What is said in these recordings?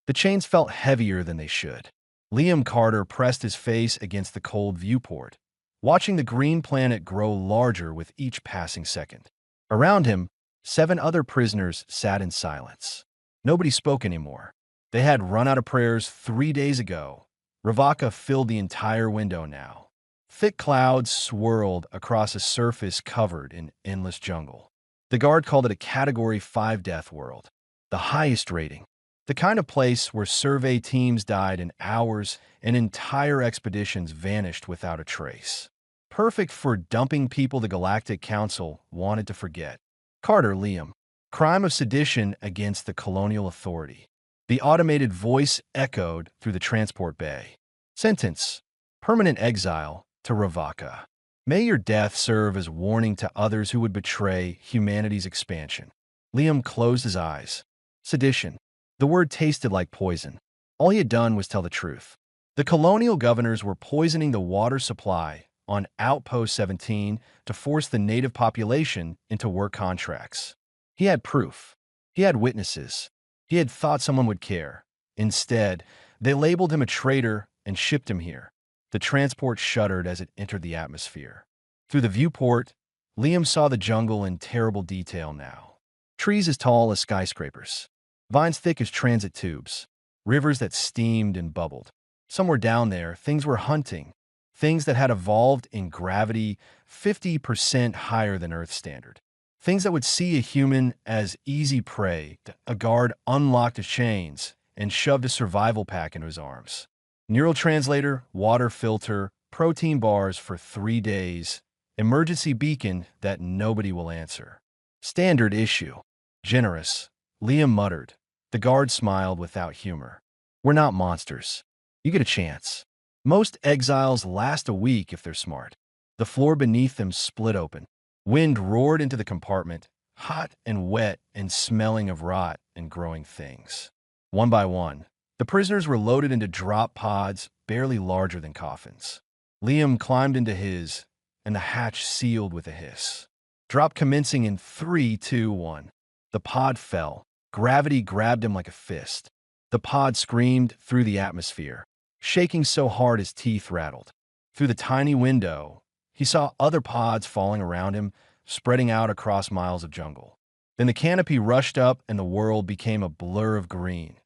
The chains felt heavier than they should. Liam Carter pressed his face against the cold viewport, watching the green planet grow larger with each passing second. Around him, 7 other prisoners sat in silence. Nobody spoke anymore. They had run out of prayers 3 days ago. Ravaka filled the entire window now. Thick clouds swirled across a surface covered in endless jungle. The guard called it a Category 5 death world, the highest rating. The kind of place where survey teams died in hours and entire expeditions vanished without a trace. Perfect for dumping people the Galactic Council wanted to forget. Carter, Liam. Crime of sedition against the colonial authority. The automated voice echoed through the transport bay. Sentence: permanent exile to Ravaka. May your death serve as warning to others who would betray humanity's expansion. Liam closed his eyes. Sedition. The word tasted like poison. All he had done was tell the truth. The colonial governors were poisoning the water supply on Outpost 17 to force the native population into work contracts. He had proof. He had witnesses. He had thought someone would care. Instead, they labeled him a traitor and shipped him here. The transport shuddered as it entered the atmosphere. Through the viewport, Liam saw the jungle in terrible detail now. Trees as tall as skyscrapers. Vines thick as transit tubes. Rivers that steamed and bubbled. Somewhere down there, things were hunting. Things that had evolved in gravity 50% higher than Earth standard. Things that would see a human as easy prey. A guard unlocked his chains and shoved a survival pack into his arms. Neural translator, water filter, protein bars for 3 days. Emergency beacon that nobody will answer. Standard issue. Generous. Liam muttered. The guard smiled without humor. We're not monsters. You get a chance. Most exiles last a week if they're smart. The floor beneath them split open. Wind roared into the compartment, hot and wet and smelling of rot and growing things. One by one, the prisoners were loaded into drop pods barely larger than coffins. Liam climbed into his, and the hatch sealed with a hiss. Drop commencing in 3, 2, 1. The pod fell. Gravity grabbed him like a fist. The pod screamed through the atmosphere, shaking so hard his teeth rattled. Through the tiny window, he saw other pods falling around him, spreading out across miles of jungle. Then the canopy rushed up and the world became a blur of green.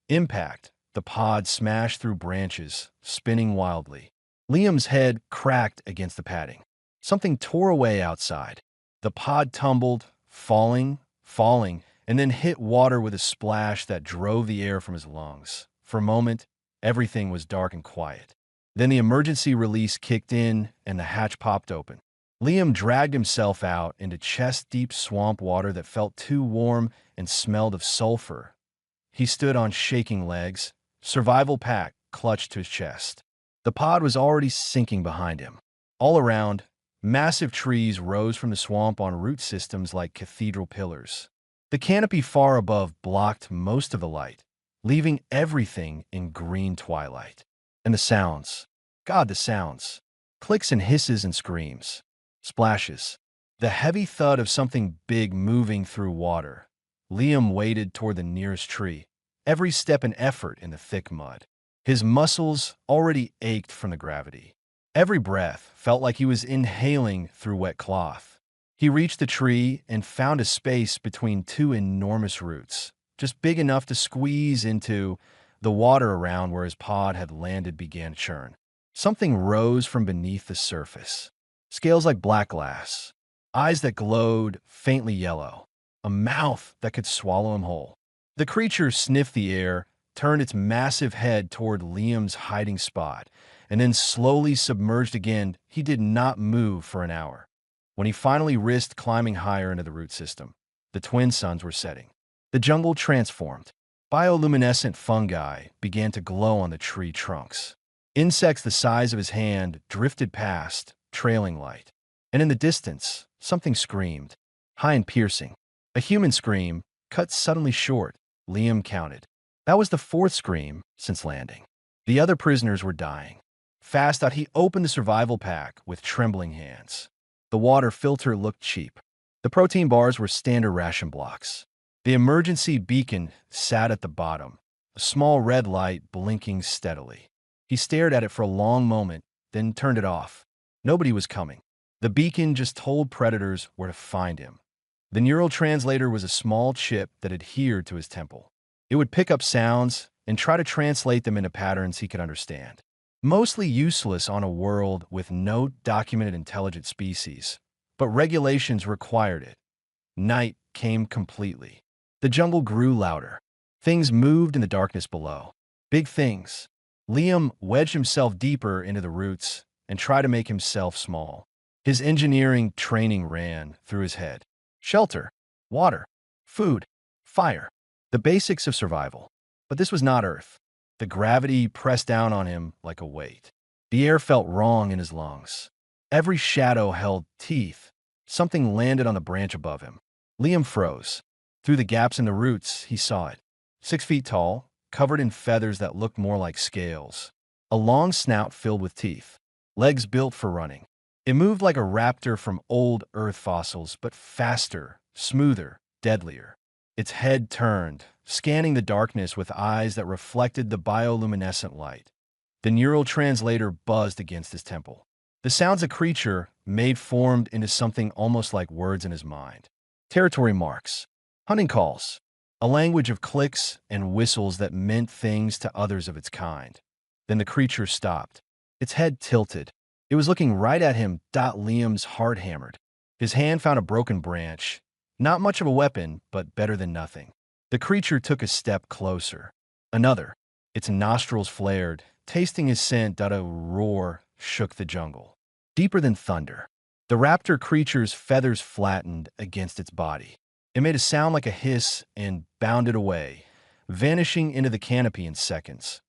Impact. The pod smashed through branches, spinning wildly. Liam's head cracked against the padding. Something tore away outside. The pod tumbled, falling, and then hit water with a splash that drove the air from his lungs. For a moment, everything was dark and quiet. Then the emergency release kicked in and the hatch popped open. Liam dragged himself out into chest-deep swamp water that felt too warm and smelled of sulfur. He stood on shaking legs, survival pack clutched to his chest. The pod was already sinking behind him. All around, massive trees rose from the swamp on root systems like cathedral pillars. The canopy far above blocked most of the light, leaving everything in green twilight. And the sounds. God, the sounds. Clicks and hisses and screams. Splashes. The heavy thud of something big moving through water. Liam waded toward the nearest tree, every step an effort in the thick mud. His muscles already ached from the gravity. Every breath felt like he was inhaling through wet cloth. He reached the tree and found a space between 2 enormous roots, just big enough to squeeze into. The water around where his pod had landed began to churn. Something rose from beneath the surface. Scales like black glass, eyes that glowed faintly yellow, a mouth that could swallow him whole. The creature sniffed the air, turned its massive head toward Liam's hiding spot, and then slowly submerged again. He did not move for an hour. When he finally risked climbing higher into the root system, the twin suns were setting. The jungle transformed. Bioluminescent fungi began to glow on the tree trunks. Insects the size of his hand drifted past, trailing light. And in the distance, something screamed, high and piercing. A human scream, cut suddenly short. Liam counted. That was the 4th scream since landing. The other prisoners were dying. Fast out, he opened the survival pack with trembling hands. The water filter looked cheap. The protein bars were standard ration blocks. The emergency beacon sat at the bottom, a small red light blinking steadily. He stared at it for a long moment, then turned it off. Nobody was coming. The beacon just told predators where to find him. The neural translator was a small chip that adhered to his temple. It would pick up sounds and try to translate them into patterns he could understand. Mostly useless on a world with no documented intelligent species, but regulations required it. Night came completely. The jungle grew louder. Things moved in the darkness below. Big things. Liam wedged himself deeper into the roots and tried to make himself small. His engineering training ran through his head. Shelter, water, food, fire. The basics of survival. But this was not Earth. The gravity pressed down on him like a weight. The air felt wrong in his lungs. Every shadow held teeth. Something landed on the branch above him. Liam froze. Through the gaps in the roots, he saw it. 6 feet tall, covered in feathers that looked more like scales. A long snout filled with teeth. Legs built for running. It moved like a raptor from old Earth fossils, but faster, smoother, deadlier. Its head turned, scanning the darkness with eyes that reflected the bioluminescent light. The neural translator buzzed against his temple. The sounds a creature made formed into something almost like words in his mind. Territory marks, hunting calls, a language of clicks and whistles that meant things to others of its kind. Then the creature stopped. Its head tilted. It was looking right at him. Liam's heart hammered. His hand found a broken branch. Not much of a weapon, but better than nothing. The creature took a step closer. Another. Its nostrils flared, tasting his scent. A roar shook the jungle. Deeper than thunder. The raptor creature's feathers flattened against its body. It made a sound like a hiss and bounded away, vanishing into the canopy in seconds.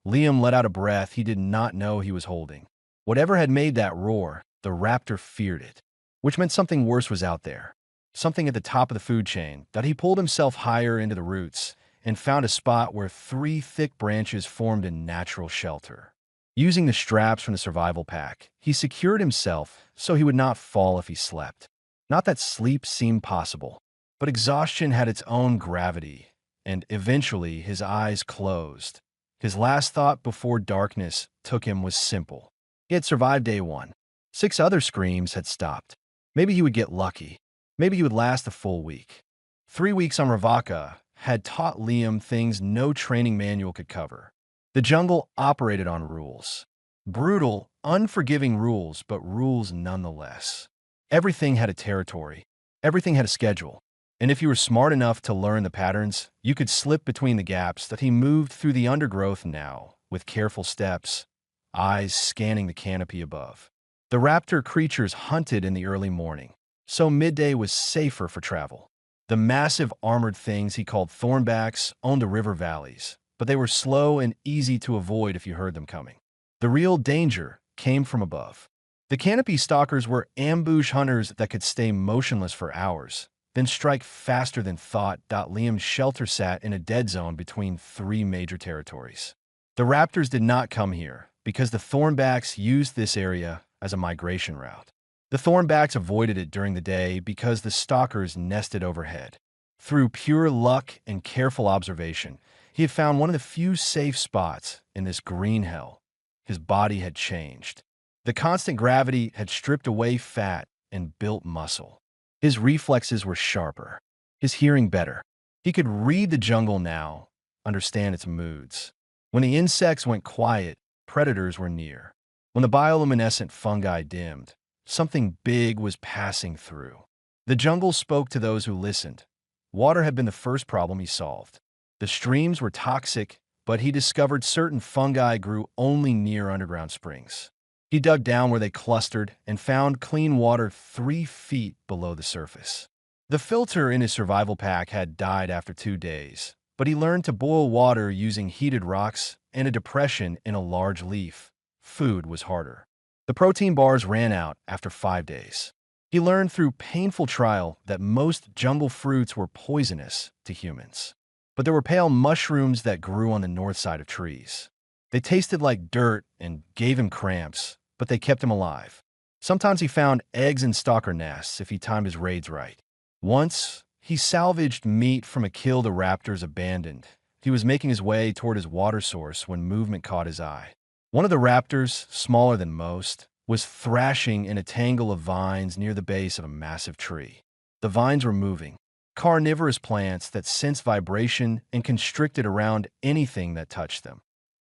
Liam let out a breath he did not know he was holding. Whatever had made that roar, the raptor feared it, which meant something worse was out there. Something at the top of the food chain. He pulled himself higher into the roots and found a spot where 3 thick branches formed a natural shelter. Using the straps from the survival pack, he secured himself so he would not fall if he slept. Not that sleep seemed possible, but exhaustion had its own gravity, and eventually his eyes closed. His last thought before darkness took him was simple. He had survived day 1. 6 other screams had stopped. Maybe he would get lucky. Maybe he would last a full week. 3 weeks on Ravaka had taught Liam things no training manual could cover. The jungle operated on rules. Brutal, unforgiving rules, but rules nonetheless. Everything had a territory. Everything had a schedule. And if you were smart enough to learn the patterns, you could slip between the gaps. He moved through the undergrowth now, with careful steps, eyes scanning the canopy above. The raptor creatures hunted in the early morning, so midday was safer for travel. The massive armored things he called thornbacks owned the river valleys, but they were slow and easy to avoid if you heard them coming. The real danger came from above. The canopy stalkers were ambush hunters that could stay motionless for hours, then strike faster than thought. Liam's shelter sat in a dead zone between 3 major territories. The raptors did not come here because the thornbacks used this area as a migration route. The thornbacks avoided it during the day because the stalkers nested overhead. Through pure luck and careful observation, he had found one of the few safe spots in this green hell. His body had changed. The constant gravity had stripped away fat and built muscle. His reflexes were sharper, his hearing better. He could read the jungle now, understand its moods. When the insects went quiet, predators were near. When the bioluminescent fungi dimmed, something big was passing through. The jungle spoke to those who listened. Water had been the first problem he solved. The streams were toxic, but he discovered certain fungi grew only near underground springs. He dug down where they clustered and found clean water 3 feet below the surface. The filter in his survival pack had died after 2 days, but he learned to boil water using heated rocks and a depression in a large leaf. Food was harder. The protein bars ran out after 5 days. He learned through painful trial that most jungle fruits were poisonous to humans. But there were pale mushrooms that grew on the north side of trees. They tasted like dirt and gave him cramps, but they kept him alive. Sometimes he found eggs in stalker nests if he timed his raids right. Once, he salvaged meat from a kill the raptors abandoned He was making his way toward his water source when movement caught his eye. One of the raptors, smaller than most, was thrashing in a tangle of vines near the base of a massive tree. The vines were moving, carnivorous plants that sensed vibration and constricted around anything that touched them.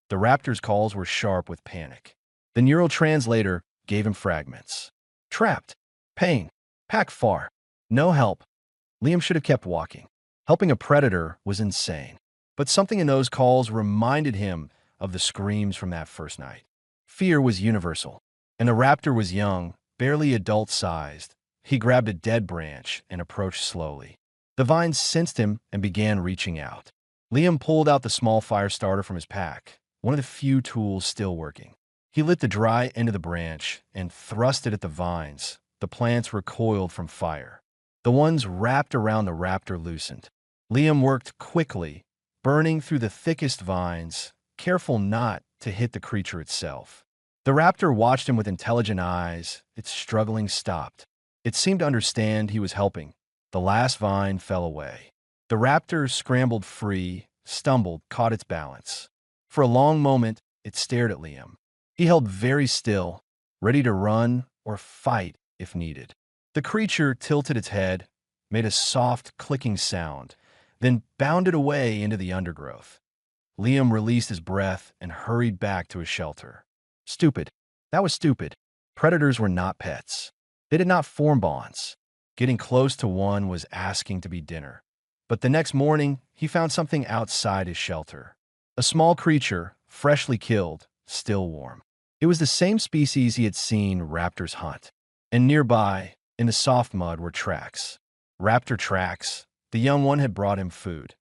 The raptor's calls were sharp with panic. The neural translator gave him fragments. Trapped. Pain. Pack far. No help. Liam should have kept walking. Helping a predator was insane. But something in those calls reminded him of the screams from that first night. Fear was universal, and the raptor was young, barely adult-sized. He grabbed a dead branch and approached slowly. The vines sensed him and began reaching out. Liam pulled out the small fire starter from his pack, one of the few tools still working. He lit the dry end of the branch and thrust it at the vines. The plants recoiled from fire. The ones wrapped around the raptor loosened. Liam worked quickly, burning through the thickest vines, careful not to hit the creature itself. The raptor watched him with intelligent eyes. Its struggling stopped. It seemed to understand he was helping. The last vine fell away. The raptor scrambled free, stumbled, caught its balance. For a long moment, it stared at Liam. He held very still, ready to run or fight if needed. The creature tilted its head, made a soft, clicking sound, then bounded away into the undergrowth. Liam released his breath and hurried back to his shelter. Stupid. That was stupid. Predators were not pets. They did not form bonds. Getting close to one was asking to be dinner. But the next morning, he found something outside his shelter. A small creature, freshly killed, still warm. It was the same species he had seen raptors hunt. And nearby, in the soft mud, were tracks. Raptor tracks. The young one had brought him food.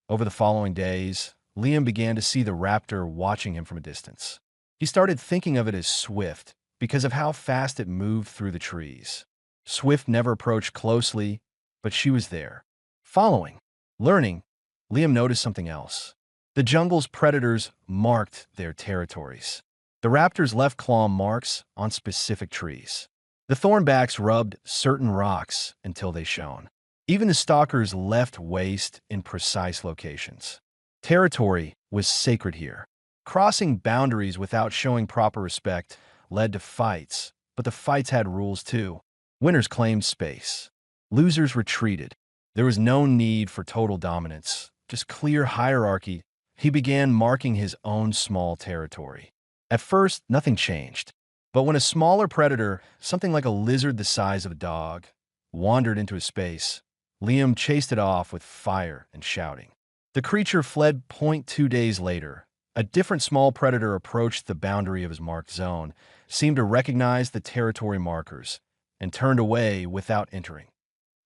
Over the following days, Liam began to see the raptor watching him from a distance. He started thinking of it as Swift because of how fast it moved through the trees. Swift never approached closely, but she was there. Following, learning, Liam noticed something else. The jungle's predators marked their territories. The raptors left claw marks on specific trees. The thornbacks rubbed certain rocks until they shone. Even the stalkers left waste in precise locations. Territory was sacred here. Crossing boundaries without showing proper respect led to fights, but the fights had rules too. Winners claimed space. Losers retreated. There was no need for total dominance, just clear hierarchy. He began marking his own small territory. At first, nothing changed. But when a smaller predator, something like a lizard the size of a dog, wandered into his space, Liam chased it off with fire and shouting. The creature fled. 2 days later, a different small predator approached the boundary of his marked zone, seemed to recognize the territory markers, and turned away without entering.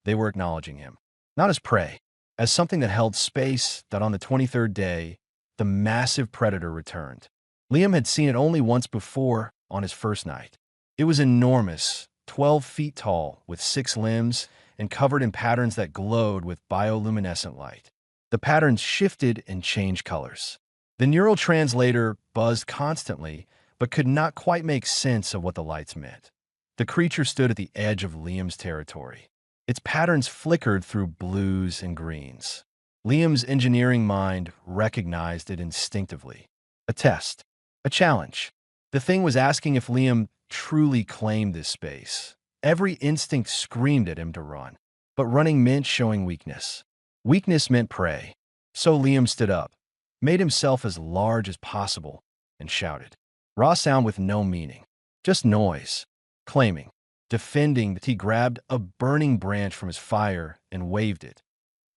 They were acknowledging him, not as prey, as something that held space. That on the 23rd day, the massive predator returned. Liam had seen it only once before, on his first night. It was enormous, 12 feet tall, with 6 limbs, and covered in patterns that glowed with bioluminescent light. The patterns shifted and changed colors. The neural translator buzzed constantly, but could not quite make sense of what the lights meant. The creature stood at the edge of Liam's territory. Its patterns flickered through blues and greens. Liam's engineering mind recognized it instinctively. A test. A challenge. The thing was asking if Liam truly claimed this space. Every instinct screamed at him to run. But running meant showing weakness. Weakness meant prey. So Liam stood up, made himself as large as possible, and shouted. Raw sound with no meaning. Just noise. Claiming. Defending. He grabbed a burning branch from his fire and waved it.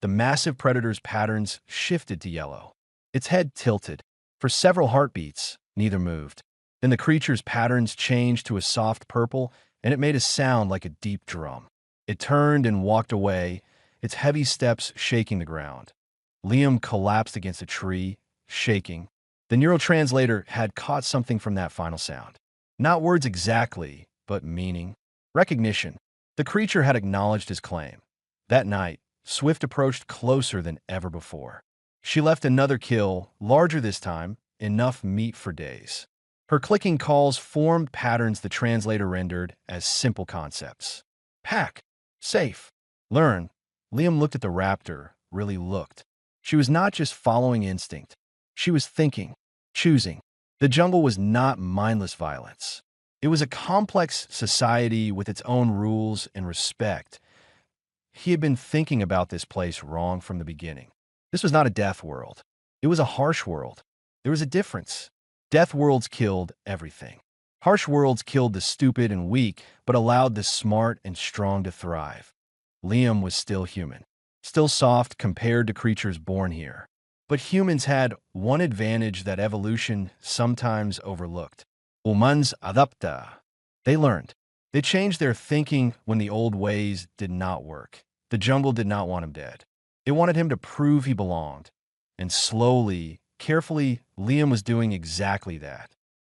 The massive predator's patterns shifted to yellow. Its head tilted. For several heartbeats, neither moved. Then the creature's patterns changed to a soft purple, and it made a sound like a deep drum. It turned and walked away, its heavy steps shaking the ground. Liam collapsed against a tree, shaking. The neural translator had caught something from that final sound. Not words exactly, but meaning. Recognition. The creature had acknowledged his claim. That night, Swift approached closer than ever before. She left another kill, larger this time, enough meat for days. Her clicking calls formed patterns the translator rendered as simple concepts. Pack. Safe. Learn. Liam looked at the raptor, really looked. She was not just following instinct. She was thinking, choosing. The jungle was not mindless violence. It was a complex society with its own rules and respect. He had been thinking about this place wrong from the beginning. This was not a death world. It was a harsh world. There was a difference. Death worlds killed everything. Harsh worlds killed the stupid and weak, but allowed the smart and strong to thrive. Liam was still human, still soft compared to creatures born here. But humans had one advantage that evolution sometimes overlooked. Humans adapta. They learned. They changed their thinking when the old ways did not work. The jungle did not want him dead. It wanted him to prove he belonged. And slowly, carefully, Liam was doing exactly that.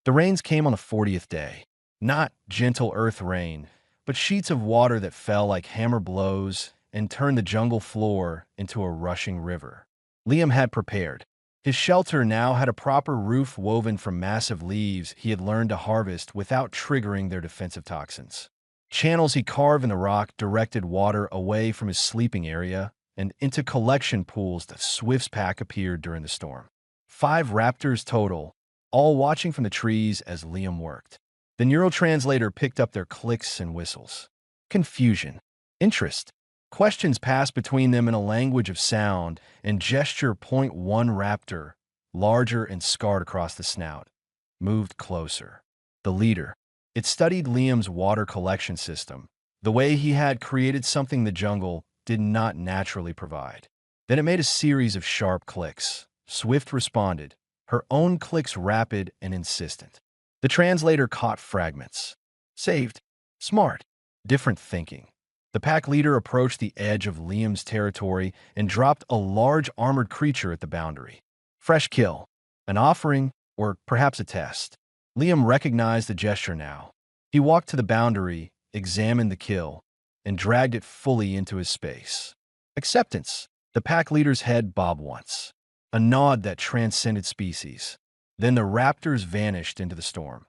The rains came on the 40th day. Not gentle earth rain, but sheets of water that fell like hammer blows and turned the jungle floor into a rushing river. Liam had prepared. His shelter now had a proper roof woven from massive leaves he had learned to harvest without triggering their defensive toxins. Channels he carved in the rock directed water away from his sleeping area and into collection pools that Swift's pack appeared during the storm. 5 raptors total, all watching from the trees as Liam worked. The neurotranslator picked up their clicks and whistles. Confusion. Interest. Questions passed between them in a language of sound and gesture. Point one raptor, larger and scarred across the snout, moved closer. The leader. It studied Liam's water collection system, the way he had created something the jungle did not naturally provide. Then it made a series of sharp clicks. Swift responded, her own clicks rapid and insistent. The translator caught fragments. Saved. Smart. Different thinking. The pack leader approached the edge of Liam's territory and dropped a large armored creature at the boundary. Fresh kill. An offering, or perhaps a test. Liam recognized the gesture now. He walked to the boundary, examined the kill, and dragged it fully into his space. Acceptance. The pack leader's head bobbed once. A nod that transcended species. Then the raptors vanished into the storm.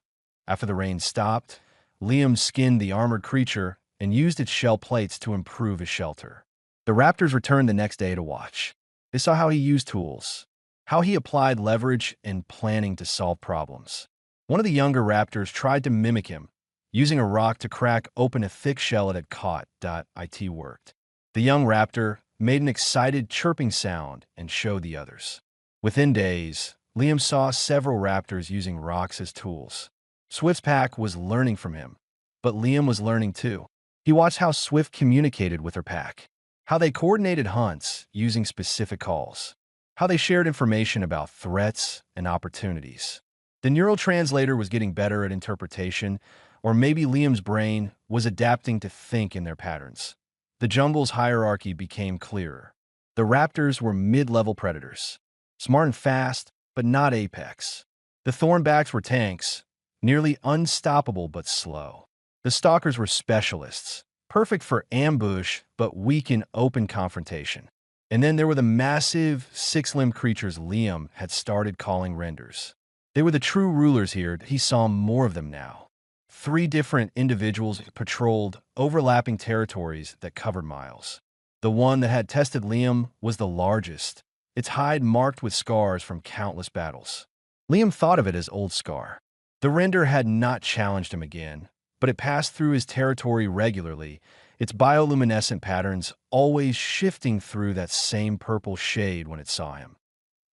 After the rain stopped, Liam skinned the armored creature and used its shell plates to improve his shelter. The raptors returned the next day to watch. They saw how he used tools, how he applied leverage and planning to solve problems. One of the younger raptors tried to mimic him, using a rock to crack open a thick shell it had caught. It worked. The young raptor made an excited chirping sound and showed the others. Within days, Liam saw several raptors using rocks as tools. Swift's pack was learning from him, but Liam was learning too. He watched how Swift communicated with her pack, how they coordinated hunts using specific calls, how they shared information about threats and opportunities. The neural translator was getting better at interpretation, or maybe Liam's brain was adapting to think in their patterns. The jungle's hierarchy became clearer. The raptors were mid-level predators, smart and fast, but not apex. The thornbacks were tanks, nearly unstoppable but slow. The stalkers were specialists, perfect for ambush but weak in open confrontation. And then there were the massive, 6-limbed creatures Liam had started calling renders. They were the true rulers here. He saw more of them now. 3 different individuals patrolled overlapping territories that covered miles. The one that had tested Liam was the largest, its hide marked with scars from countless battles. Liam thought of it as Old Scar. The render had not challenged him again, but it passed through his territory regularly, its bioluminescent patterns always shifting through that same purple shade when it saw him.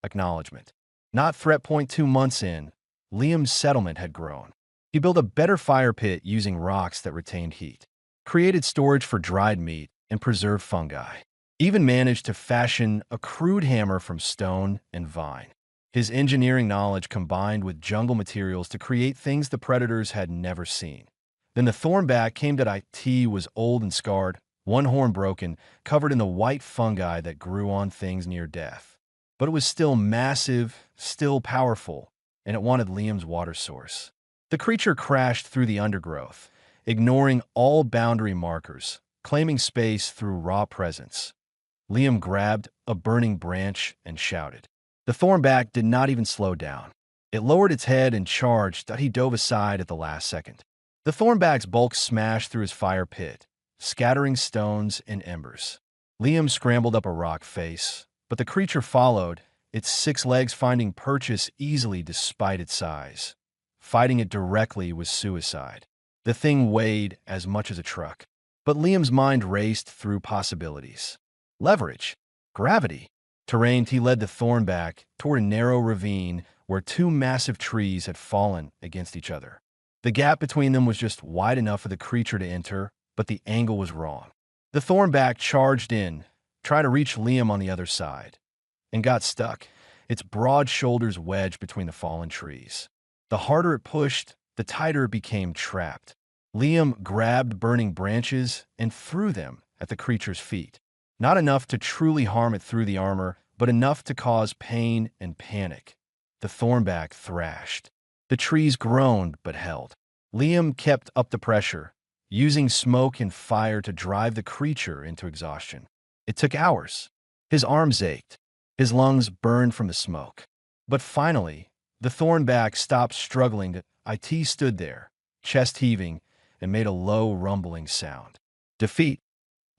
Acknowledgement. Not threat point. 2 months in, Liam's settlement had grown. He built a better fire pit using rocks that retained heat, created storage for dried meat, and preserved fungi. Even managed to fashion a crude hammer from stone and vine. His engineering knowledge combined with jungle materials to create things the predators had never seen. Then the thornback came that it was old and scarred, one horn broken, covered in the white fungi that grew on things near death. But it was still massive, still powerful, and it wanted Liam's water source. The creature crashed through the undergrowth, ignoring all boundary markers, claiming space through raw presence. Liam grabbed a burning branch and shouted. The thornback did not even slow down. It lowered its head and charged. He dove aside at the last second. The thornback's bulk smashed through his fire pit, scattering stones and embers. Liam scrambled up a rock face, But the creature followed, its 6 legs finding purchase easily despite its size. Fighting it directly was suicide. The thing weighed as much as a truck. But Liam's mind raced through possibilities. Leverage, gravity, terrain. He led the Thornback toward a narrow ravine where 2 massive trees had fallen against each other. The gap between them was just wide enough for the creature to enter, but the angle was wrong. The Thornback charged in, tried to reach Liam on the other side, and got stuck, its broad shoulders wedged between the fallen trees. The harder it pushed, the tighter it became trapped. Liam grabbed burning branches and threw them at the creature's feet. Not enough to truly harm it through the armor, but enough to cause pain and panic. The Thornback thrashed. The trees groaned but held. Liam kept up the pressure, using smoke and fire to drive the creature into exhaustion. It took hours. His arms ached. His lungs burned from the smoke. But finally, the Thornback stopped struggling. It stood there, chest heaving, and made a low, rumbling sound. Defeat.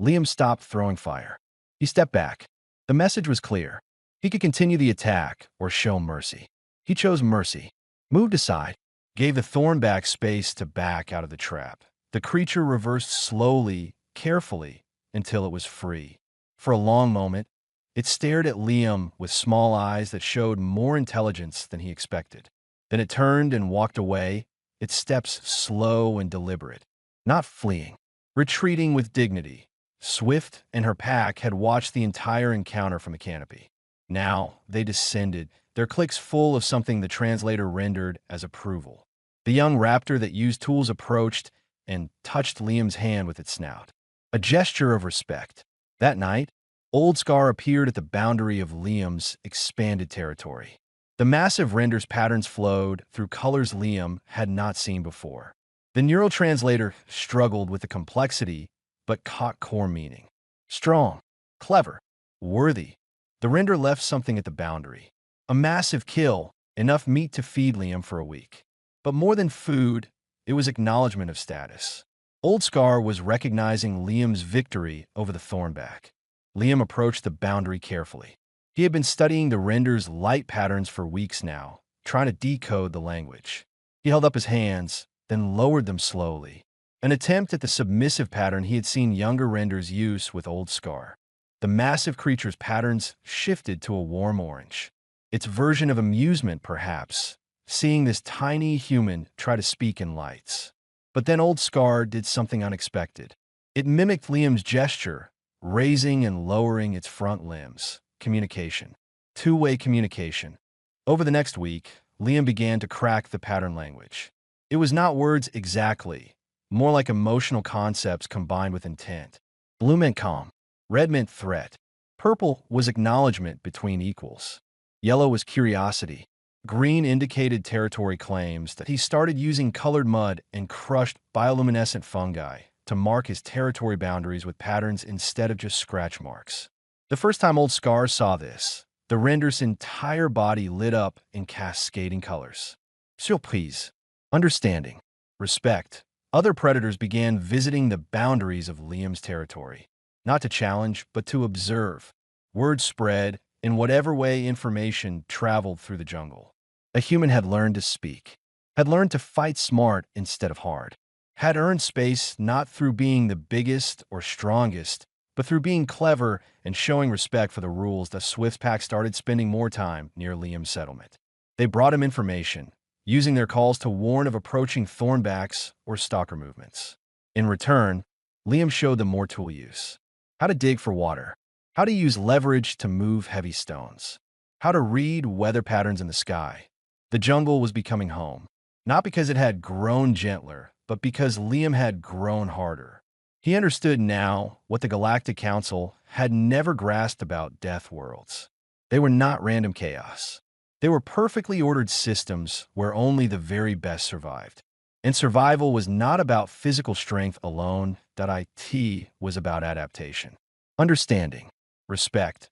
Liam stopped throwing fire. He stepped back. The message was clear. He could continue the attack or show mercy. He chose mercy, moved aside, gave the Thornback space to back out of the trap. The creature reversed slowly, carefully, until it was free. For a long moment, it stared at Liam with small eyes that showed more intelligence than he expected. Then it turned and walked away, its steps slow and deliberate, not fleeing, retreating with dignity. Swift and her pack had watched the entire encounter from the canopy. Now they descended, their clicks full of something the translator rendered as approval. The young raptor that used tools approached and touched Liam's hand with its snout. A gesture of respect. That night, Old Scar appeared at the boundary of Liam's expanded territory. The massive render's patterns flowed through colors Liam had not seen before. The neural translator struggled with the complexity, but caught core meaning. Strong, clever, worthy. The render left something at the boundary. A massive kill, enough meat to feed Liam for a week. But more than food, it was acknowledgement of status. Old Scar was recognizing Liam's victory over the Thornback. Liam approached the boundary carefully. He had been studying the render's light patterns for weeks now, trying to decode the language. He held up his hands, then lowered them slowly. An attempt at the submissive pattern he had seen younger renders use with Old Scar. The massive creature's patterns shifted to a warm orange. Its version of amusement, perhaps, seeing this tiny human try to speak in lights. But then Old Scar did something unexpected. It mimicked Liam's gesture, raising and lowering its front limbs. Communication. Two-way communication. Over the next week, Liam began to crack the pattern language. It was not words exactly, more like emotional concepts combined with intent. Blue meant calm. Red meant threat. Purple was acknowledgement between equals. Yellow was curiosity. Green indicated territory claims that he started using colored mud and crushed bioluminescent fungi to mark his territory boundaries with patterns instead of just scratch marks. The first time Old Scar saw this, the render's entire body lit up in cascading colors. Surprise, understanding, respect. Other predators began visiting the boundaries of Liam's territory, not to challenge, but to observe. Word spread in whatever way information traveled through the jungle. A human had learned to speak, had learned to fight smart instead of hard, had earned space not through being the biggest or strongest, but through being clever and showing respect for the rules. The Swift Pack started spending more time near Liam's settlement. They brought him information, using their calls to warn of approaching Thornbacks or stalker movements. In return, Liam showed them more tool use. How to dig for water, how to use leverage to move heavy stones, how to read weather patterns in the sky. The jungle was becoming home, not because it had grown gentler, but because Liam had grown harder. He understood now what the Galactic Council had never grasped about death worlds. They were not random chaos. They were perfectly ordered systems where only the very best survived. And survival was not about physical strength alone. It was about adaptation, understanding, respect.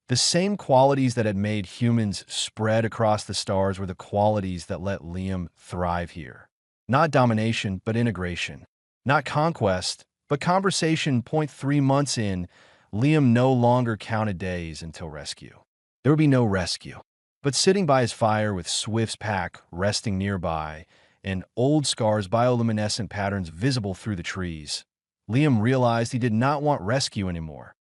The same qualities that had made humans spread across the stars were the qualities that let Liam thrive here. Not domination, but integration. Not conquest, but conversation. 3 months in, Liam no longer counted days until rescue. There would be no rescue. But sitting by his fire with Swift's pack resting nearby and Old Scar's bioluminescent patterns visible through the trees, Liam realized he did not want rescue anymore.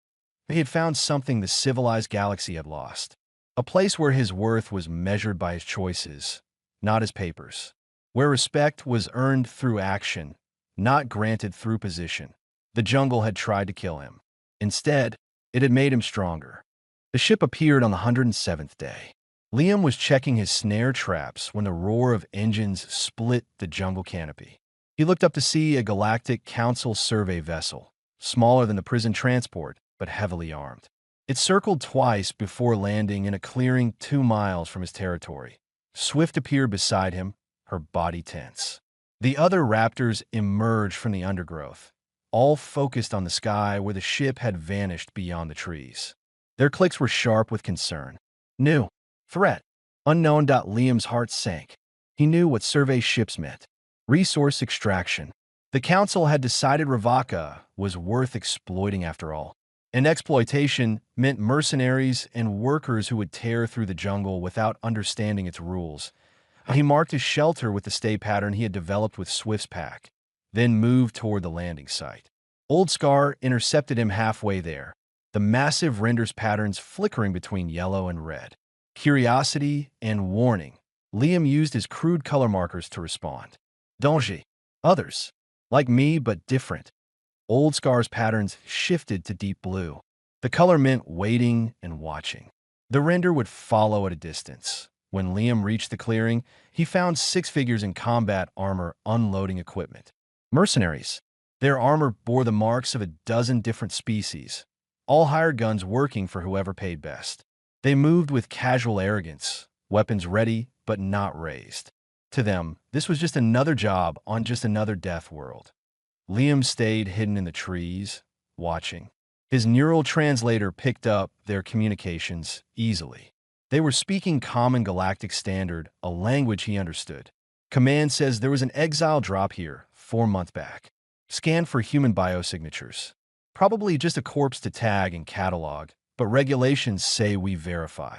He had found something the civilized galaxy had lost. A place where his worth was measured by his choices, not his papers. Where respect was earned through action, not granted through position. The jungle had tried to kill him. Instead, it had made him stronger. The ship appeared on the 107th day. Liam was checking his snare traps when the roar of engines split the jungle canopy. He looked up to see a Galactic Council survey vessel, smaller than the prison transport, but heavily armed. It circled twice before landing in a clearing 2 miles from his territory. Swift appeared beside him, her body tense. The other raptors emerged from the undergrowth, all focused on the sky where the ship had vanished beyond the trees. Their clicks were sharp with concern. New. Threat. Unknown. Liam's heart sank. He knew what survey ships meant. Resource extraction. The council had decided Ravaka was worth exploiting after all. And exploitation meant mercenaries and workers who would tear through the jungle without understanding its rules. He marked his shelter with the stay pattern he had developed with Swift's pack, then moved toward the landing site. Old Scar intercepted him halfway there, the massive renders patterns flickering between yellow and red. Curiosity and warning. Liam used his crude color markers to respond. Danger. Others. Like me, but different. Old Scar's patterns shifted to deep blue. The color meant waiting and watching. The render would follow at a distance. When Liam reached the clearing, he found 6 figures in combat armor unloading equipment. Mercenaries. Their armor bore the marks of a dozen different species, all hired guns working for whoever paid best. They moved with casual arrogance, weapons ready but not raised. To them, this was just another job on just another death world. Liam stayed hidden in the trees, watching. His neural translator picked up their communications easily. They were speaking common galactic standard, a language he understood. Command says there was an exile drop here 4 months back. Scan for human biosignatures. Probably just a corpse to tag and catalog, but regulations say we verify.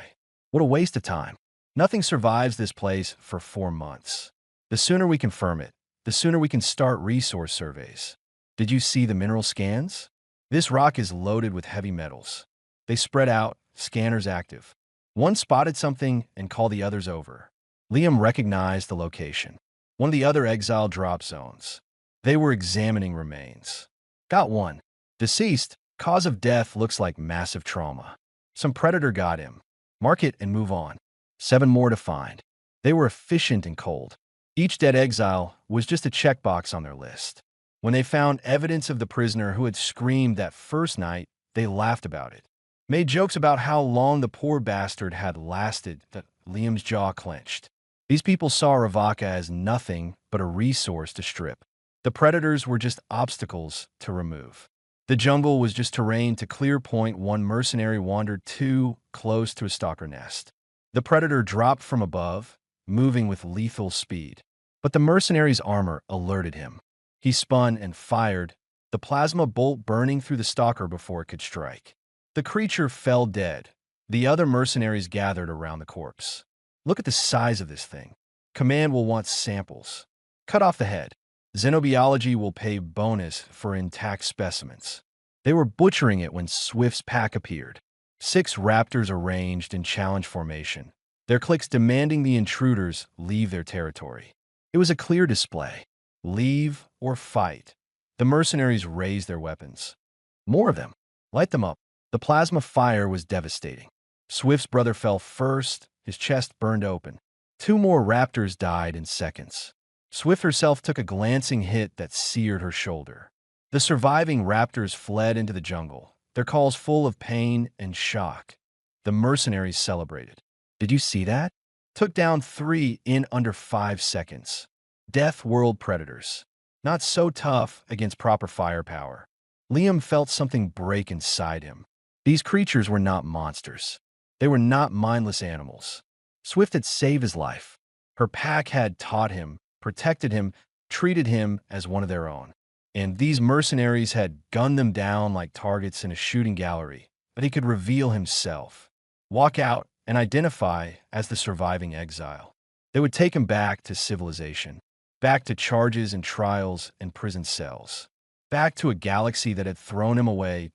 What a waste of time. Nothing survives this place for 4 months. The sooner we confirm it, the sooner we can start resource surveys. Did you see the mineral scans? This rock is loaded with heavy metals. They spread out, scanners active. One spotted something and called the others over. Liam recognized the location. One of the other exile drop zones. They were examining remains. Got one. Deceased. Cause of death looks like massive trauma. Some predator got him. Mark it and move on. 7 more to find. They were efficient and cold. Each dead exile was just a checkbox on their list. When they found evidence of the prisoner who had screamed that first night, they laughed about it. Made jokes about how long the poor bastard had lasted. That Liam's jaw clenched. These people saw Ravaka as nothing but a resource to strip. The predators were just obstacles to remove. The jungle was just terrain to clear. Point 1 mercenary wandered too close to a stalker nest. The predator dropped from above, moving with lethal speed. But the mercenary's armor alerted him. He spun and fired, the plasma bolt burning through the stalker before it could strike. The creature fell dead. The other mercenaries gathered around the corpse. Look at the size of this thing. Command will want samples. Cut off the head. Xenobiology will pay bonus for intact specimens. They were butchering it when Swift's pack appeared. 6 raptors arranged in challenge formation, their clicks demanding the intruders leave their territory. It was a clear display. Leave or fight. The mercenaries raised their weapons. More of them. Light them up. The plasma fire was devastating. Swift's brother fell first, his chest burned open. 2 more raptors died in seconds. Swift herself took a glancing hit that seared her shoulder. The surviving raptors fled into the jungle, their calls full of pain and shock. The mercenaries celebrated. Did you see that? Took down 3 in under 5 seconds. Death world predators. Not so tough against proper firepower. Liam felt something break inside him. These creatures were not monsters. They were not mindless animals. Swift had saved his life. Her pack had taught him, protected him, treated him as one of their own. And these mercenaries had gunned them down like targets in a shooting gallery, but he could reveal himself, walk out, and identify as the surviving exile. They would take him back to civilization, back to charges and trials and prison cells, back to a galaxy that had thrown him away,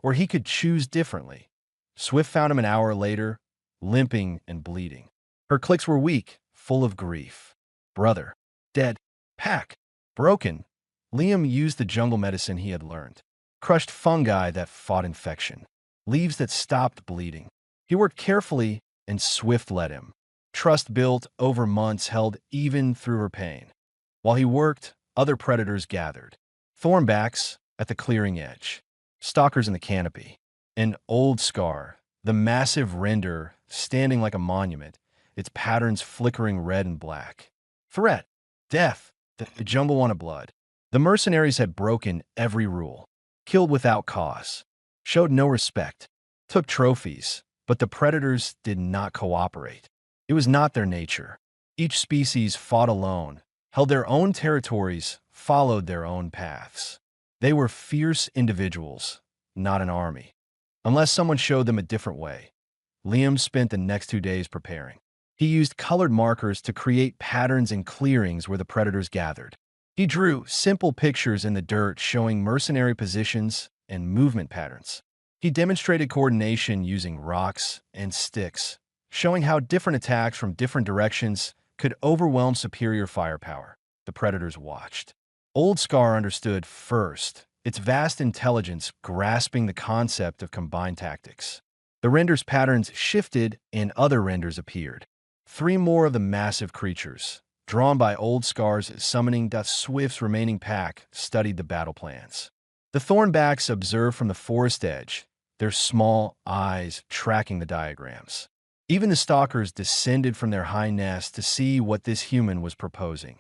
where he could choose differently. Swift found him an hour later, limping and bleeding. Her clicks were weak, full of grief. Brother, dead, pack, broken. Liam used the jungle medicine he had learned. Crushed fungi that fought infection, leaves that stopped bleeding. He worked carefully, and Swift led him. Trust built over months held even through her pain. While he worked, other predators gathered. Thornbacks at the clearing edge, stalkers in the canopy, an old scar, the massive render standing like a monument, its patterns flickering red and black. Threat, death, the jungle wanted blood. The mercenaries had broken every rule, killed without cause, showed no respect, took trophies, but the predators did not cooperate. It was not their nature. Each species fought alone, held their own territories, followed their own paths. They were fierce individuals, not an army. Unless someone showed them a different way. Liam spent the next 2 days preparing. He used colored markers to create patterns in clearings where the predators gathered. He drew simple pictures in the dirt showing mercenary positions and movement patterns. He demonstrated coordination using rocks and sticks, showing how different attacks from different directions could overwhelm superior firepower. The predators watched. Old Scar understood first, its vast intelligence grasping the concept of combined tactics. The render's patterns shifted and other renders appeared. 3 more of the massive creatures, drawn by Old Scar's summoning, Swift's remaining pack, studied the battle plans. The Thornbacks observed from the forest edge, their small eyes tracking the diagrams. Even the stalkers descended from their high nest to see what this human was proposing.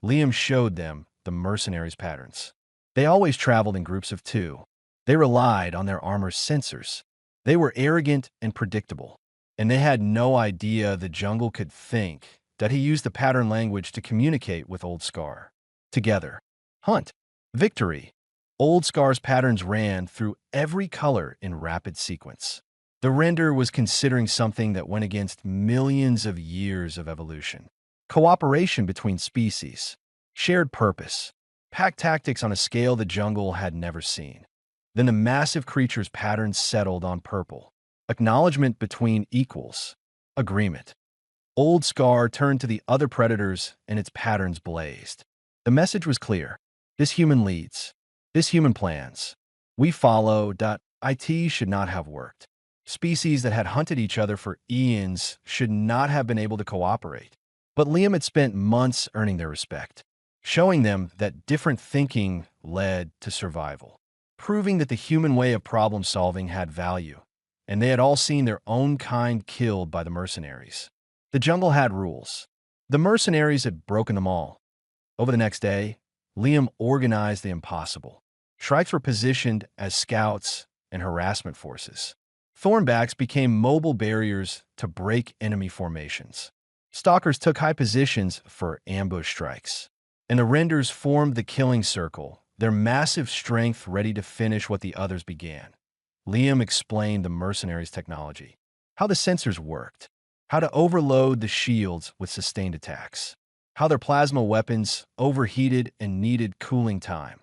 Liam showed them the mercenaries' patterns. They always traveled in groups of 2. They relied on their armor's sensors. They were arrogant and predictable, and they had no idea the jungle could think that he used the pattern language to communicate with Old Scar. Together, hunt, victory. Old Scar's patterns ran through every color in rapid sequence. The render was considering something that went against millions of years of evolution. Cooperation between species, shared purpose, pack tactics on a scale the jungle had never seen. Then the massive creature's patterns settled on purple. Acknowledgement between equals. Agreement. Old Scar turned to the other predators and its patterns blazed. The message was clear. This human leads. This human plans. We follow. It should not have worked. Species that had hunted each other for eons should not have been able to cooperate. But Liam had spent months earning their respect, showing them that different thinking led to survival, proving that the human way of problem-solving had value, and they had all seen their own kind killed by the mercenaries. The jungle had rules. The mercenaries had broken them all. Over the next day, Liam organized the impossible. Shrikes were positioned as scouts and harassment forces. Thornbacks became mobile barriers to break enemy formations. Stalkers took high positions for ambush strikes. And the renders formed the killing circle, their massive strength ready to finish what the others began. Liam explained the mercenaries' technology, how the sensors worked, how to overload the shields with sustained attacks, how their plasma weapons overheated and needed cooling time.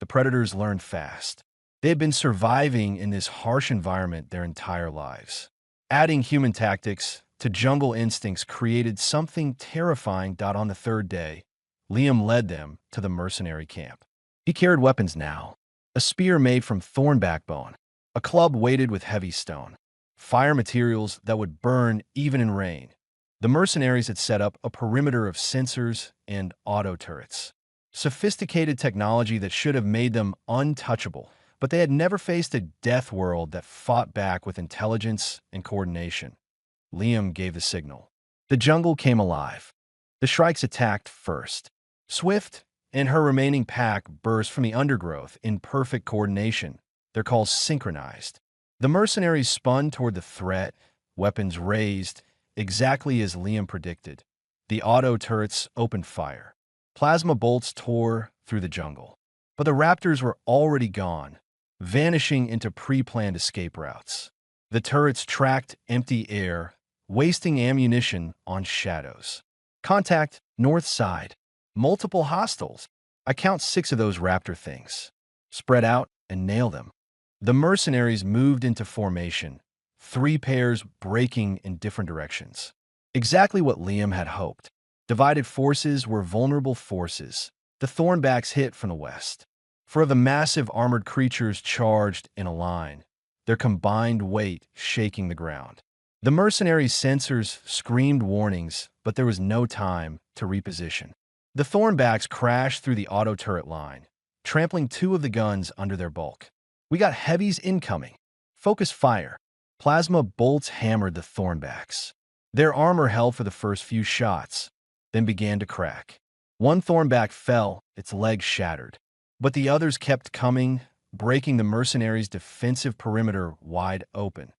The predators learned fast. They had been surviving in this harsh environment their entire lives. Adding human tactics to jungle instincts created something terrifying. On the 3rd day, Liam led them to the mercenary camp. He carried weapons now, a spear made from thornback bone, a club weighted with heavy stone, fire materials that would burn even in rain. The mercenaries had set up a perimeter of sensors and auto turrets, sophisticated technology that should have made them untouchable, but they had never faced a death world that fought back with intelligence and coordination. Liam gave the signal. The jungle came alive. The Shrikes attacked first. Swift and her remaining pack burst from the undergrowth in perfect coordination, their calls synchronized. The mercenaries spun toward the threat, weapons raised, exactly as Liam predicted. The auto turrets opened fire. Plasma bolts tore through the jungle. But the raptors were already gone, vanishing into pre-planned escape routes. The turrets tracked empty air, wasting ammunition on shadows. Contact, north side. Multiple hostiles. I count 6 of those raptor things. Spread out and nail them. The mercenaries moved into formation, 3 pairs breaking in different directions. Exactly what Liam had hoped. Divided forces were vulnerable forces. The Thornbacks hit from the west. 4 of the massive armored creatures charged in a line, their combined weight shaking the ground. The mercenaries' sensors screamed warnings, but there was no time to reposition. The Thornbacks crashed through the auto turret line, trampling 2 of the guns under their bulk. We got heavies incoming. Focus fire. Plasma bolts hammered the Thornbacks. Their armor held for the first few shots, then began to crack. One Thornback fell, its legs shattered. But the others kept coming, breaking the mercenaries' defensive perimeter wide open.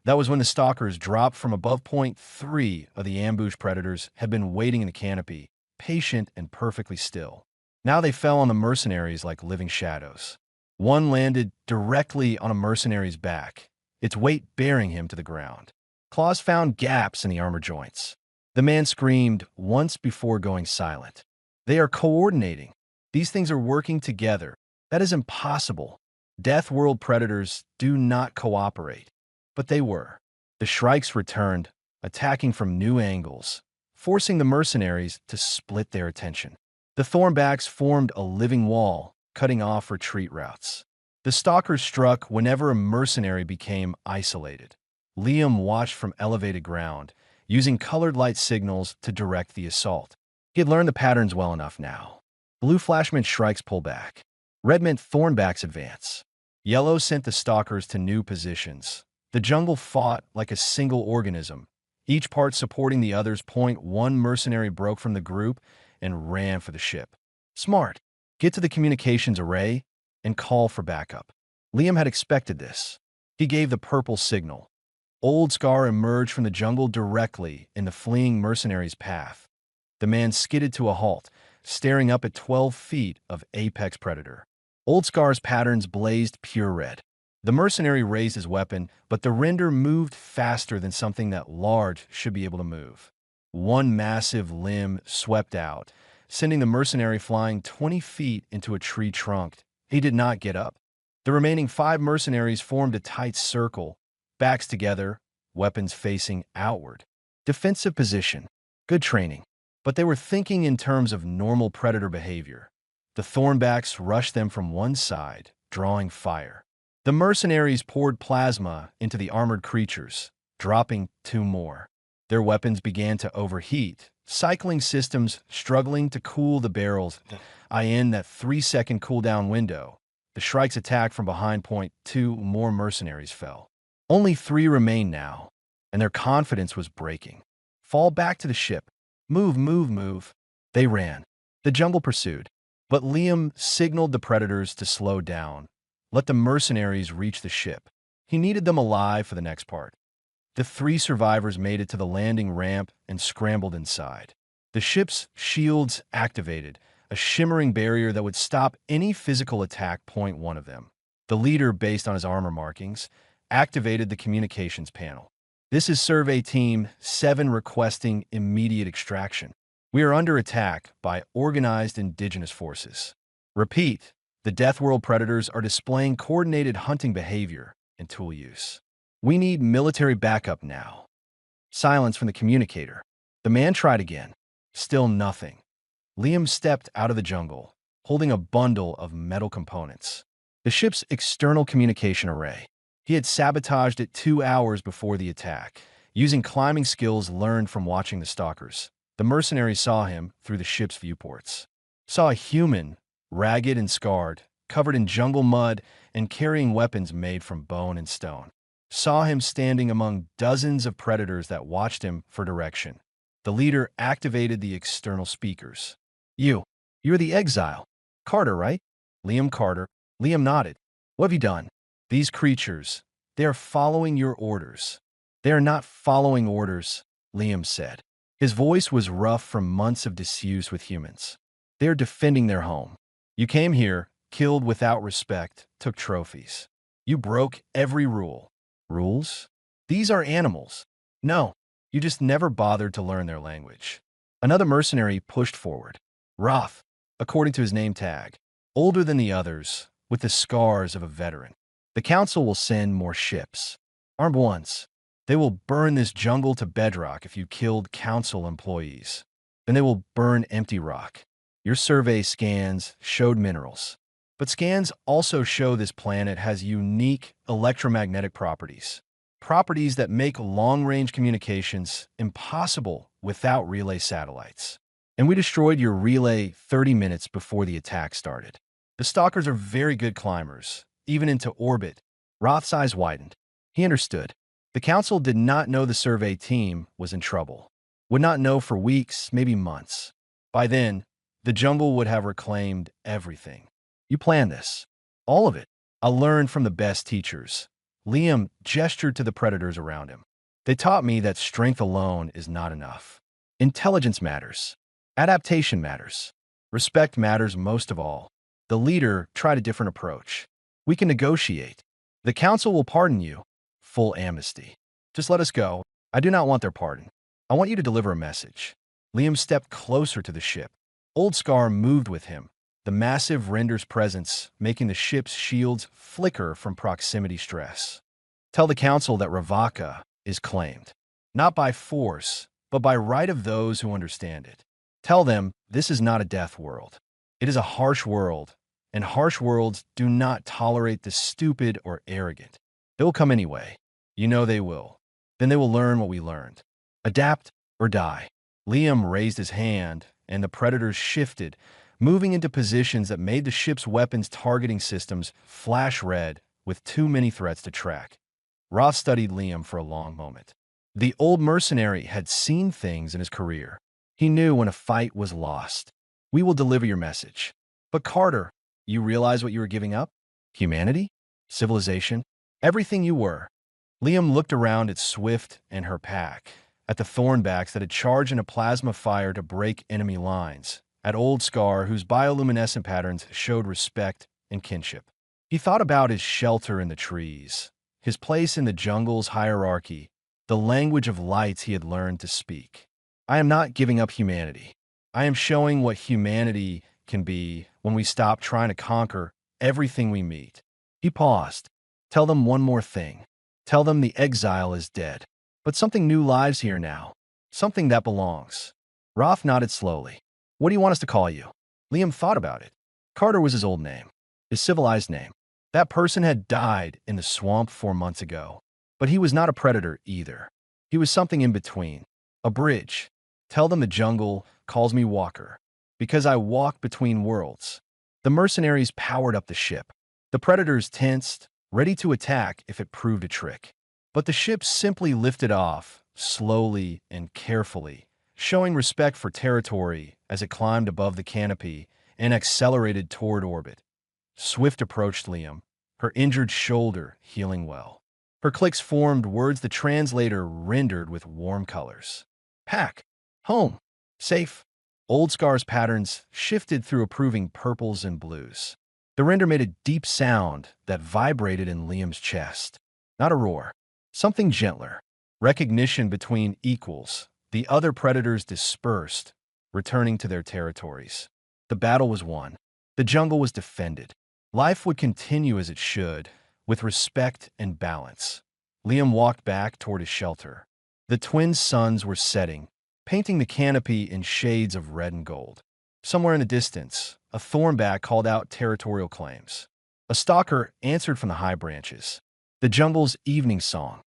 That was when the stalkers dropped from above. Point 3 of the ambush predators had been waiting in the canopy, patient and perfectly still. Now they fell on the mercenaries like living shadows. One landed directly on a mercenary's back, its weight bearing him to the ground. Claws found gaps in the armor joints. The man screamed once before going silent. They are coordinating. These things are working together. That is impossible. Death World predators do not cooperate. But they were. The Shrikes returned, attacking from new angles, forcing the mercenaries to split their attention. The Thornbacks formed a living wall, cutting off retreat routes. The stalkers struck whenever a mercenary became isolated. Liam watched from elevated ground, using colored light signals to direct the assault. He had learned the patterns well enough now. Blue flash meant Shrikes pull back. Red meant Thornbacks advance. Yellow sent the stalkers to new positions. The jungle fought like a single organism, each part supporting the others. Point 1 mercenary broke from the group and ran for the ship. Smart. Get to the communications array and call for backup. Liam had expected this. He gave the purple signal. Old Scar emerged from the jungle directly in the fleeing mercenary's path. The man skidded to a halt, staring up at 12 feet of apex predator. Old Scar's patterns blazed pure red. The mercenary raised his weapon, but the render moved faster than something that large should be able to move. One massive limb swept out, sending the mercenary flying 20 feet into a tree trunk. He did not get up. The remaining 5 mercenaries formed a tight circle, backs together, weapons facing outward. Defensive position. Good training. But they were thinking in terms of normal predator behavior. The Thornbacks rushed them from one side, drawing fire. The mercenaries poured plasma into the armored creatures, dropping 2 more. Their weapons began to overheat, cycling systems struggling to cool the barrels. In that 3-second cooldown window, the Shrikes attacked from behind. Point 2 more mercenaries fell. Only 3 remained now, and their confidence was breaking. Fall back to the ship. Move, move, move. They ran. The jungle pursued. But Liam signaled the predators to slow down. Let the mercenaries reach the ship. He needed them alive for the next part. The 3 survivors made it to the landing ramp and scrambled inside. The ship's shields activated, a shimmering barrier that would stop any physical attack. Point 1 of them. The leader, based on his armor markings, activated the communications panel. This is Survey Team 7 requesting immediate extraction. We are under attack by organized indigenous forces. Repeat, the Death World predators are displaying coordinated hunting behavior and tool use. We need military backup now. Silence from the communicator. The man tried again. Still nothing. Liam stepped out of the jungle, holding a bundle of metal components. The ship's external communication array. He had sabotaged it 2 hours before the attack, using climbing skills learned from watching the stalkers. The mercenaries saw him through the ship's viewports. Saw a human, ragged and scarred, covered in jungle mud and carrying weapons made from bone and stone. Saw him standing among dozens of predators that watched him for direction. The leader activated the external speakers. You're the Exile. Carter, right? Liam Carter. Liam nodded. What have you done? These creatures, they are following your orders. They are not following orders, Liam said. His voice was rough from months of disuse with humans. They are defending their home. You came here, killed without respect, took trophies. You broke every rule. Rules? These are animals. No, you just never bothered to learn their language. Another mercenary pushed forward. Roth, according to his name tag, older than the others, with the scars of a veteran. The council will send more ships. Armed ones. They will burn this jungle to bedrock if you killed council employees. Then they will burn empty rock. Your survey scans showed minerals. But scans also show this planet has unique electromagnetic properties. Properties that make long-range communications impossible without relay satellites. And we destroyed your relay 30 minutes before the attack started. The stalkers are very good climbers, even into orbit. Roth's eyes widened. He understood. The council did not know the survey team was in trouble. Would not know for weeks, maybe months. By then, the jungle would have reclaimed everything. You planned this. All of it. I learned from the best teachers. Liam gestured to the predators around him. They taught me that strength alone is not enough. Intelligence matters. Adaptation matters. Respect matters most of all. The leader tried a different approach. We can negotiate. The council will pardon you. Full amnesty. Just let us go. I do not want their pardon. I want you to deliver a message. Liam stepped closer to the ship. Old Scar moved with him, the massive render's presence making the ship's shields flicker from proximity stress. Tell the council that Ravaka is claimed, not by force, but by right of those who understand it. Tell them this is not a death world. It is a harsh world, and harsh worlds do not tolerate the stupid or arrogant. They will come anyway. You know they will. Then they will learn what we learned. Adapt or die. Liam raised his hand, and the predators shifted, moving into positions that made the ship's weapons targeting systems flash red with too many threats to track. Roth studied Liam for a long moment. The old mercenary had seen things in his career. He knew when a fight was lost. We will deliver your message. But Carter, you realize what you were giving up? Humanity? Civilization? Everything you were. Liam looked around at Swift and her pack, at the Thornbacks that had charged in a plasma fire to break enemy lines, at Old Scar, whose bioluminescent patterns showed respect and kinship. He thought about his shelter in the trees, his place in the jungle's hierarchy, the language of lights he had learned to speak. I am not giving up humanity. I am showing what humanity can be when we stop trying to conquer everything we meet. He paused. Tell them one more thing. Tell them the exile is dead. But something new lives here now. Something that belongs. Roth nodded slowly. What do you want us to call you? Liam thought about it. Carter was his old name, his civilized name. That person had died in the swamp 4 months ago. But he was not a predator either. He was something in between. A bridge. Tell them the jungle calls me Walker, because I walk between worlds. The mercenaries powered up the ship. The predators tensed, ready to attack if it proved a trick. But the ship simply lifted off, slowly and carefully, showing respect for territory as it climbed above the canopy and accelerated toward orbit. Swift approached Liam, her injured shoulder healing well. Her clicks formed words the translator rendered with warm colors. Pack. Home. Safe. Old Scar's patterns shifted through approving purples and blues. The render made a deep sound that vibrated in Liam's chest. Not a roar. Something gentler. Recognition between equals. The other predators dispersed, returning to their territories. The battle was won. The jungle was defended. Life would continue as it should, with respect and balance. Liam walked back toward his shelter. The twin suns were setting, painting the canopy in shades of red and gold. Somewhere in the distance, a thornback called out territorial claims. A stalker answered from the high branches. The jungle's evening song.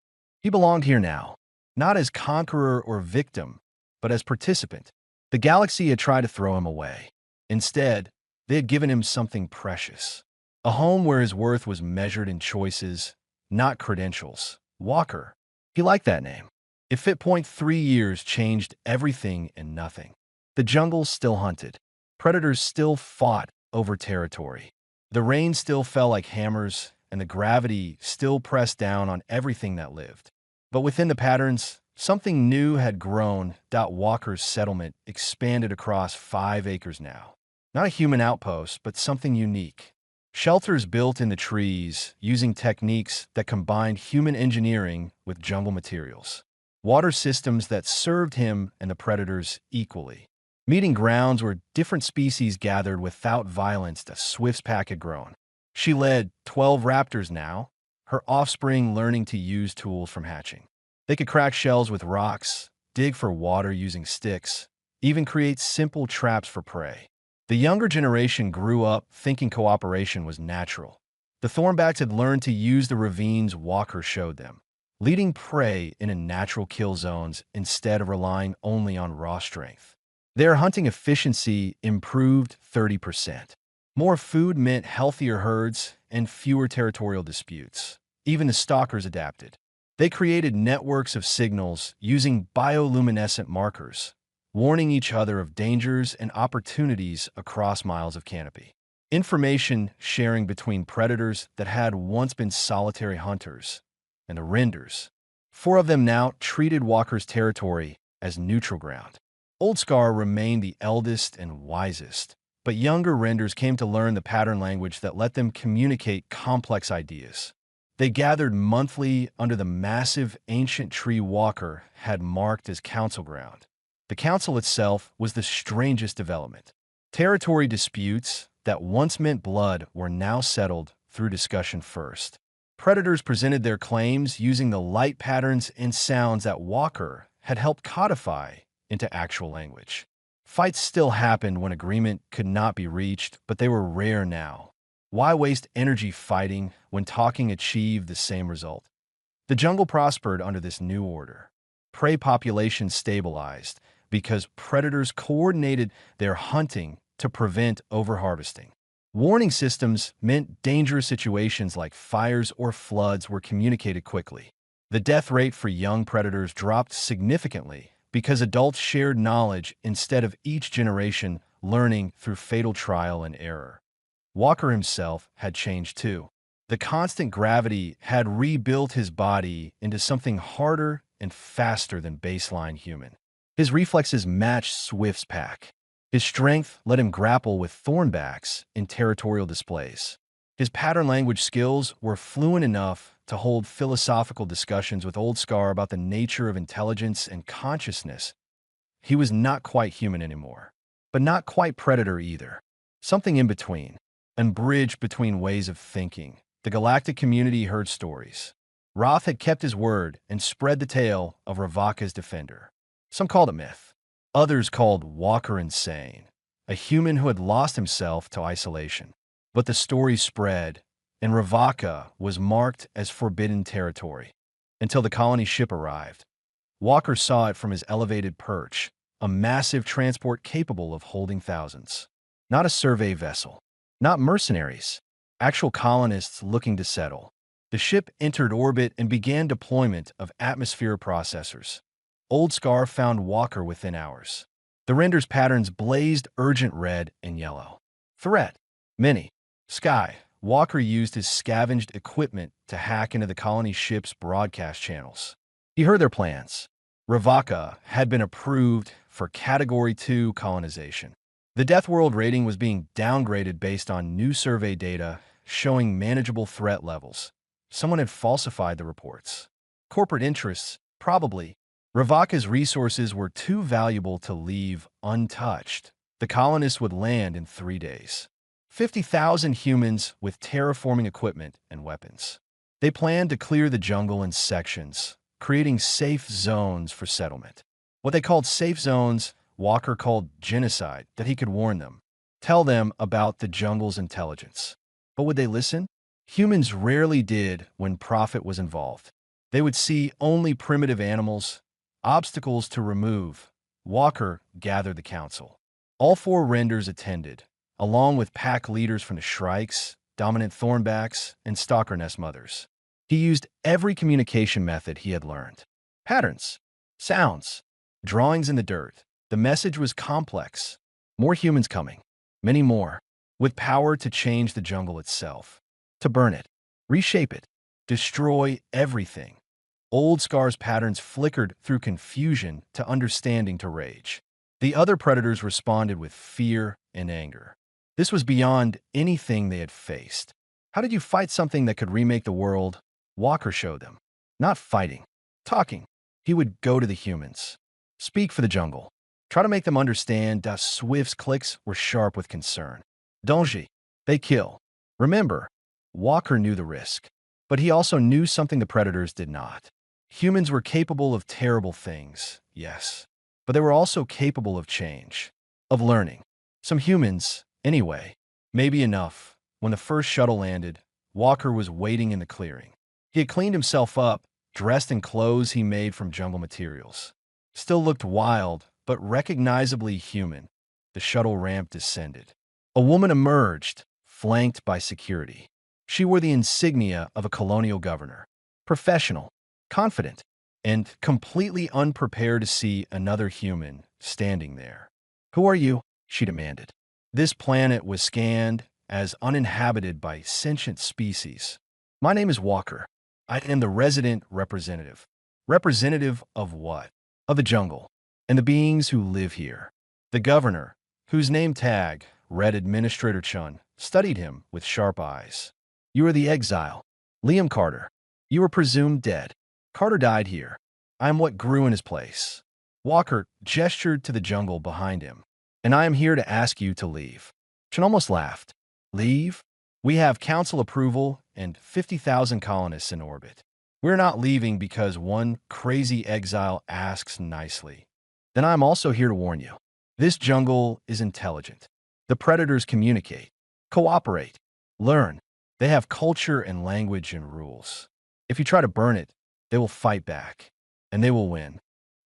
He belonged here now, not as conqueror or victim, but as participant. The galaxy had tried to throw him away. Instead, they had given him something precious. A home where his worth was measured in choices, not credentials. Walker. He liked that name. It fit. 3 years changed everything and nothing. The jungle still hunted. Predators still fought over territory. The rain still fell like hammers, and the gravity still pressed down on everything that lived. But within the patterns, something new had grown. Walker's settlement expanded across 5 acres now. Not a human outpost, but something unique. Shelters built in the trees using techniques that combined human engineering with jungle materials. Water systems that served him and the predators equally. Meeting grounds where different species gathered without violence the Swift's pack had grown. She led 12 raptors now, her offspring learning to use tools from hatching. They could crack shells with rocks, dig for water using sticks, even create simple traps for prey. The younger generation grew up thinking cooperation was natural. The Thornbacks had learned to use the ravines Walker showed them, leading prey into natural kill zones instead of relying only on raw strength. Their hunting efficiency improved 30%. More food meant healthier herds and fewer territorial disputes. Even the stalkers adapted. They created networks of signals using bioluminescent markers, warning each other of dangers and opportunities across miles of canopy. Information sharing between predators that had once been solitary hunters and the Renders. 4 of them now treated Walker's territory as neutral ground. Old Scar remained the eldest and wisest, but younger Renders came to learn the pattern language that let them communicate complex ideas. They gathered monthly under the massive ancient tree Walker had marked as council ground. The council itself was the strangest development. Territory disputes that once meant blood were now settled through discussion first. Predators presented their claims using the light patterns and sounds that Walker had helped codify into actual language. Fights still happened when agreement could not be reached, but they were rare now. Why waste energy fighting when talking achieved the same result? The jungle prospered under this new order. Prey populations stabilized because predators coordinated their hunting to prevent overharvesting. Warning systems meant dangerous situations like fires or floods were communicated quickly. The death rate for young predators dropped significantly because adults shared knowledge instead of each generation learning through fatal trial and error. Walker himself had changed too. The constant gravity had rebuilt his body into something harder and faster than baseline human. His reflexes matched Swift's pack. His strength let him grapple with thornbacks in territorial displays. His pattern language skills were fluent enough to hold philosophical discussions with Old Scar about the nature of intelligence and consciousness. He was not quite human anymore, but not quite predator either. Something in between, and bridge between ways of thinking. The Galactic community heard stories. Roth had kept his word and spread the tale of Ravaka's defender. Some called it myth. Others called Walker insane, a human who had lost himself to isolation. But the story spread, and Ravaka was marked as forbidden territory until the colony ship arrived. Walker saw it from his elevated perch, a massive transport capable of holding thousands. Not a survey vessel, not mercenaries, actual colonists looking to settle. The ship entered orbit and began deployment of atmosphere processors. Old Scar found Walker within hours. The render's patterns blazed urgent red and yellow. Threat. Many. Sky. Walker used his scavenged equipment to hack into the colony ship's broadcast channels. He heard their plans. Ravaka had been approved for Category 2 colonization. The Death World rating was being downgraded based on new survey data showing manageable threat levels. Someone had falsified the reports. Corporate interests, probably. Ravaka's resources were too valuable to leave untouched. The colonists would land in 3 days. 50,000 humans with terraforming equipment and weapons. They planned to clear the jungle in sections, creating safe zones for settlement. What they called safe zones, Walker called genocide, that he could warn them, tell them about the jungle's intelligence. But would they listen? Humans rarely did when profit was involved. They would see only primitive animals, obstacles to remove. Walker gathered the council. All 4 renders attended, along with pack leaders from the Shrikes, dominant thornbacks, and stalker nest mothers. He used every communication method he had learned. Patterns, sounds, drawings in the dirt. The message was complex. More humans coming. Many more. With power to change the jungle itself. To burn it. Reshape it. Destroy everything. Old Scar's patterns flickered through confusion to understanding to rage. The other predators responded with fear and anger. This was beyond anything they had faced. How did you fight something that could remake the world? Walker showed them. Not fighting, talking. He would go to the humans. Speak for the jungle. Try to make them understand that Swift's clicks were sharp with concern. Donji, they kill. Remember, Walker knew the risk. But he also knew something the predators did not. Humans were capable of terrible things, yes. But they were also capable of change, of learning. Some humans, anyway, maybe enough. When the first shuttle landed, Walker was waiting in the clearing. He had cleaned himself up, dressed in clothes he made from jungle materials. Still looked wild, but recognizably human. The shuttle ramp descended. A woman emerged, flanked by security. She wore the insignia of a colonial governor. Professional, confident, and completely unprepared to see another human standing there. "Who are you?" she demanded. This planet was scanned as uninhabited by sentient species. "My name is Walker. I am the resident representative." Representative of what? Of the jungle, and the beings who live here. The governor, whose name tag read Administrator Chun, studied him with sharp eyes. "You are the exile. Liam Carter. You were presumed dead. Carter died here. I am what grew in his place." Walker gestured to the jungle behind him. "And I am here to ask you to leave." Chun almost laughed. "Leave? We have council approval and 50,000 colonists in orbit. We're not leaving because one crazy exile asks nicely. Then I'm also here to warn you. This jungle is intelligent. The predators communicate, cooperate, learn. They have culture and language and rules. If you try to burn it, they will fight back, and they will win.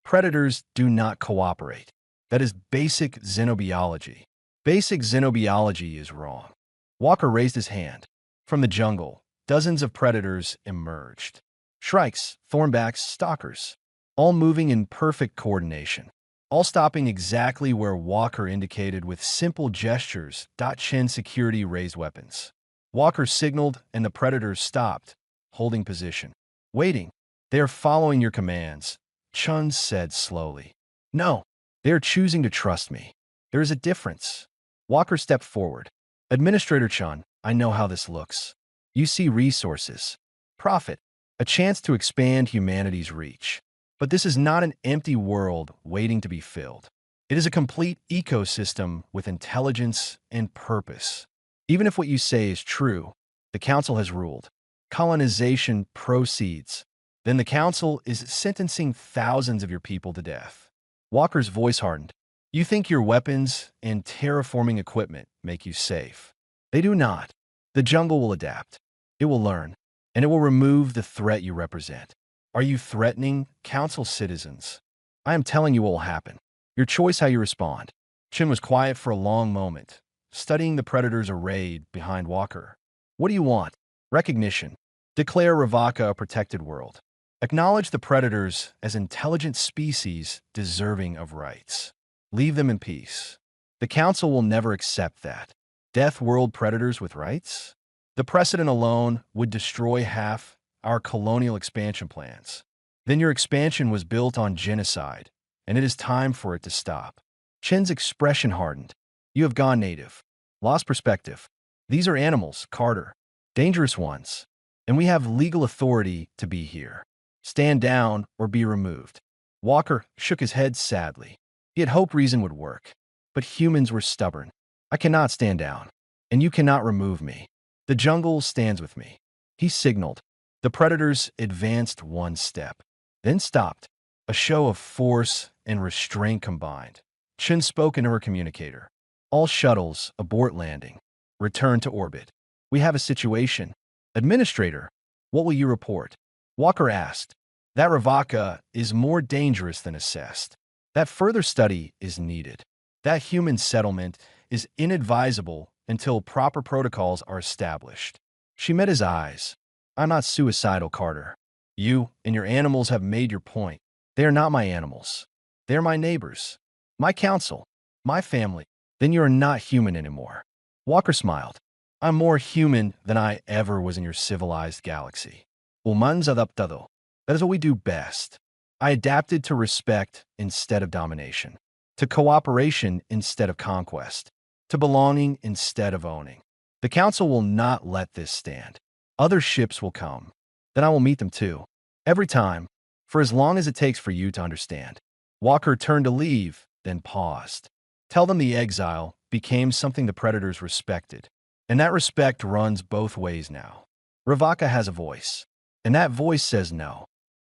Predators do not cooperate. That is basic xenobiology. Basic xenobiology is wrong." Walker raised his hand. From the jungle, dozens of predators emerged. Shrikes, thornbacks, stalkers, all moving in perfect coordination, all stopping exactly where Walker indicated with simple gestures. Chin security raised weapons. Walker signaled and the predators stopped, holding position. "Waiting. They are following your commands," Chun said slowly. "No, they are choosing to trust me. There is a difference." Walker stepped forward. "Administrator Chun, I know how this looks. You see resources, profit, a chance to expand humanity's reach. But this is not an empty world waiting to be filled. It is a complete ecosystem with intelligence and purpose. Even if what you say is true, the Council has ruled. Colonization proceeds. Then the Council is sentencing thousands of your people to death." Walker's voice hardened. "You think your weapons and terraforming equipment make you safe. They do not. The jungle will adapt. It will learn, and it will remove the threat you represent. Are you threatening Council citizens? I am telling you what will happen. Your choice how you respond." Chin was quiet for a long moment, studying the predators arrayed behind Walker. "What do you want?" "Recognition. Declare Ravaka a protected world. Acknowledge the predators as intelligent species deserving of rights. Leave them in peace. The Council will never accept that. Death world predators with rights? The precedent alone would destroy half our colonial expansion plans. Then your expansion was built on genocide, and it is time for it to stop." Chin's expression hardened. "You have gone native. Lost perspective. These are animals, Carter. Dangerous ones. And we have legal authority to be here. Stand down or be removed." Walker shook his head sadly. He had hoped reason would work. But humans were stubborn. "I cannot stand down, and you cannot remove me. The jungle stands with me." He signaled. The predators advanced one step, then stopped, a show of force and restraint combined. Chin spoke into her communicator. "All shuttles abort landing. Return to orbit. We have a situation." "Administrator, what will you report?" Walker asked. "That Ravaka is more dangerous than assessed. That further study is needed. That human settlement is inadvisable until proper protocols are established." She met his eyes. "I'm not suicidal, Carter. You and your animals have made your point. They are not my animals. They are my neighbors, my council, my family. Then you are not human anymore." Walker smiled. "I'm more human than I ever was in your civilized galaxy. Humans adaptado. That is what we do best. I adapted to respect instead of domination, to cooperation instead of conquest, to belonging instead of owning. The council will not let this stand. Other ships will come. Then I will meet them too. Every time, for as long as it takes for you to understand. Walker turned to leave, then paused. Tell them the exile became something the predators respected. And that respect runs both ways now. Ravaka has a voice, and that voice says no.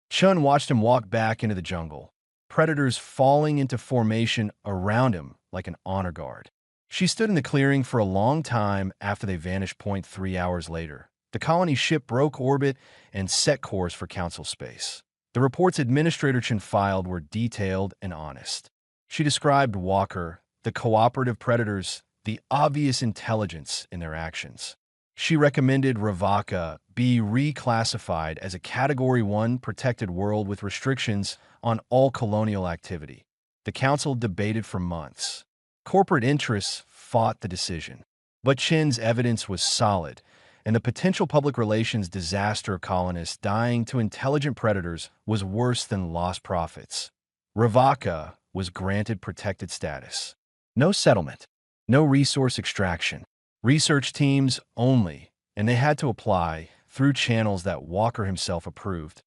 Chun watched him walk back into the jungle, predators falling into formation around him like an honor guard. She stood in the clearing for a long time after they vanished. 3 hours later, the colony ship broke orbit and set course for council space. The reports Administrator Chen filed were detailed and honest. She described Walker, the cooperative predators, the obvious intelligence in their actions. She recommended Ravaka be reclassified as a Category 1 protected world with restrictions on all colonial activity. The council debated for months. Corporate interests fought the decision. But Chen's evidence was solid, and the potential public relations disaster of colonists dying to intelligent predators was worse than lost profits. Ravaka was granted protected status. No settlement, no resource extraction, research teams only, and they had to apply through channels that Walker himself approved.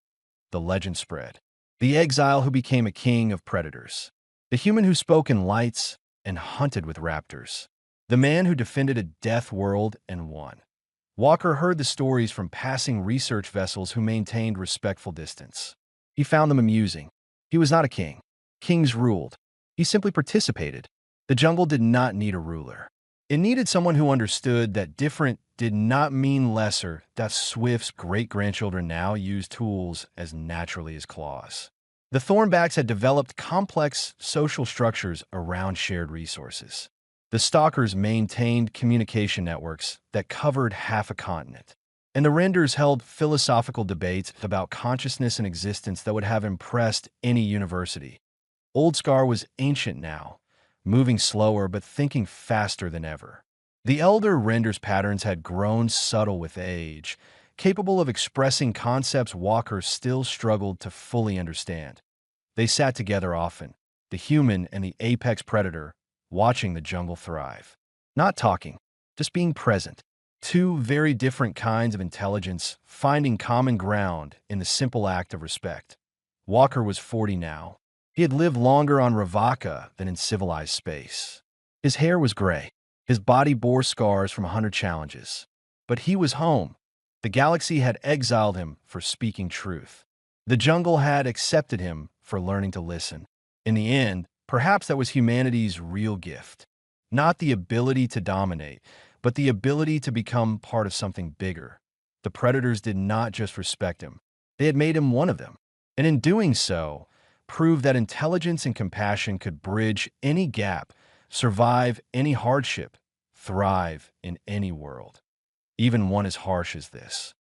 The legend spread. The exile who became a king of predators. The human who spoke in lights and hunted with raptors. The man who defended a death world and won. Walker heard the stories from passing research vessels who maintained respectful distance. He found them amusing. He was not a king. Kings ruled. He simply participated. The jungle did not need a ruler. It needed someone who understood that different did not mean lesser, that Swift's great-grandchildren now used tools as naturally as claws. The Thornbacks had developed complex social structures around shared resources. The Stalkers maintained communication networks that covered half a continent. And the Renders held philosophical debates about consciousness and existence that would have impressed any university. Old Scar was ancient now, moving slower but thinking faster than ever. The elder Render's patterns had grown subtle with age, capable of expressing concepts Walker still struggled to fully understand. They sat together often, the human and the apex predator, watching the jungle thrive. Not talking, just being present. Two very different kinds of intelligence finding common ground in the simple act of respect. Walker was 40 now. He had lived longer on Ravaka than in civilized space. His hair was gray. His body bore scars from 100 challenges. But he was home. The galaxy had exiled him for speaking truth. The jungle had accepted him for learning to listen. In the end, perhaps that was humanity's real gift. Not the ability to dominate, but the ability to become part of something bigger. The predators did not just respect him. They had made him one of them. And in doing so, proved that intelligence and compassion could bridge any gap, survive any hardship, thrive in any world. Even one as harsh as this.